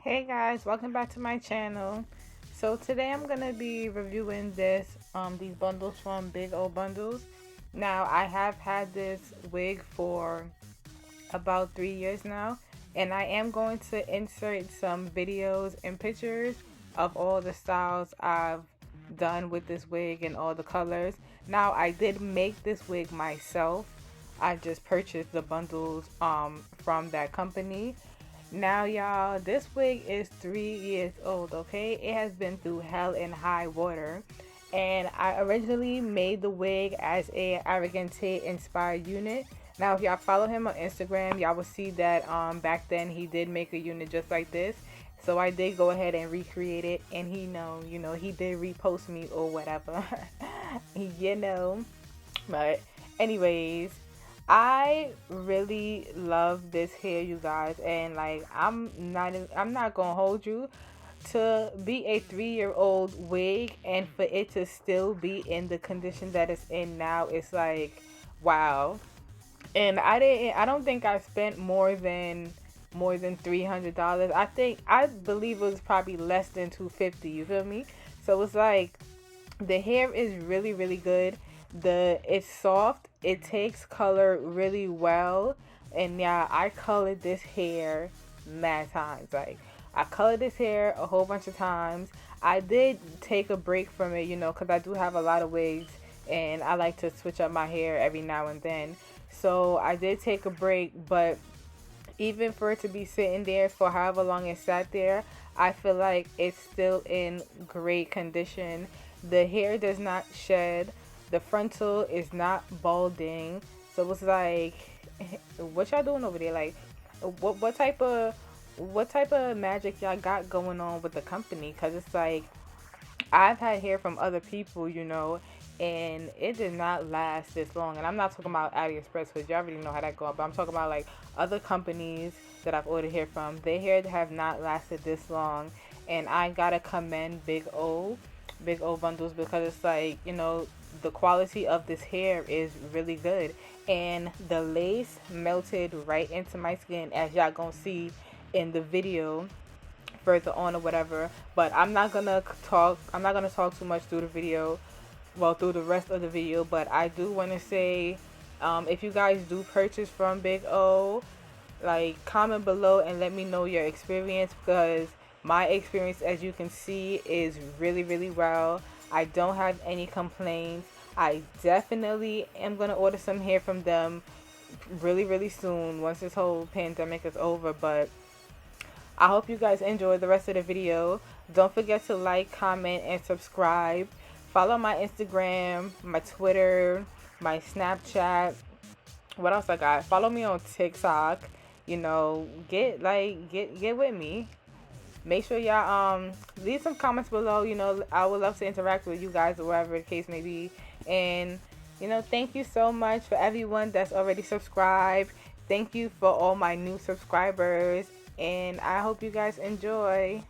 Hey guys, welcome back to my channel. So today I'm gonna be reviewing these bundles from BigO bundles. Now I have had this wig for about 3 years now, and I am going to insert some videos and pictures of all the styles I've done with this wig and all the colors. Now I did make this wig myself. I just purchased the bundles from that company. Now, y'all, this wig is 3 years old, okay? It has been through hell and high water. And I originally made the wig as a Arrogante inspired unit. Now, if y'all follow him on Instagram, y'all will see that back then he did make a unit just like this. So I did go ahead and recreate it, and he did repost me or whatever. you know. But anyways, I really love this hair, you guys, and like I'm not gonna hold you to be a 3 year old wig and for it to still be in the condition that it's in now. It's like wow. And I don't think I spent more than $300. I believe it was probably less than 250. You feel me? So it's like the hair is really really good. It's soft, it takes color really well. And yeah, I colored this hair mad times. Like I colored this hair a whole bunch of times. I did take a break from it, because I do have a lot of wigs and I like to switch up my hair every now and then. So I did take a break, but even for it to be sitting there for however long it sat there, I feel like it's still in great condition. The hair does not shed. The frontal is not balding. So it's like, what y'all doing over there? Like, what type of magic y'all got going on with the company? Cause it's like I've had hair from other people, and it did not last this long. And I'm not talking about AliExpress because you already know how that goes. But I'm talking about like other companies that I've ordered hair from. Their hair have not lasted this long, and I gotta commend Big O bundles because it's like the quality of this hair is really good, and the lace melted right into my skin as y'all gonna see in the video further on or whatever. But I'm not gonna talk too much through the video, well, through the rest of the video. But I do want to say, if you guys do purchase from Big O, like comment below and let me know your experience, because my experience, as you can see, is really really well. I don't have any complaints. I definitely am gonna order some hair from them really really soon once this whole pandemic is over. But I hope you guys enjoy the rest of the video. Don't forget to like, comment, and subscribe. Follow my Instagram, my Twitter, my Snapchat. What else I got? Follow me on TikTok. Get with me. Make sure y'all leave some comments below. I would love to interact with you guys or whatever the case may be. And thank you so much for everyone that's already subscribed. Thank you for all my new subscribers, and I hope you guys enjoy.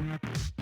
Bhantyy.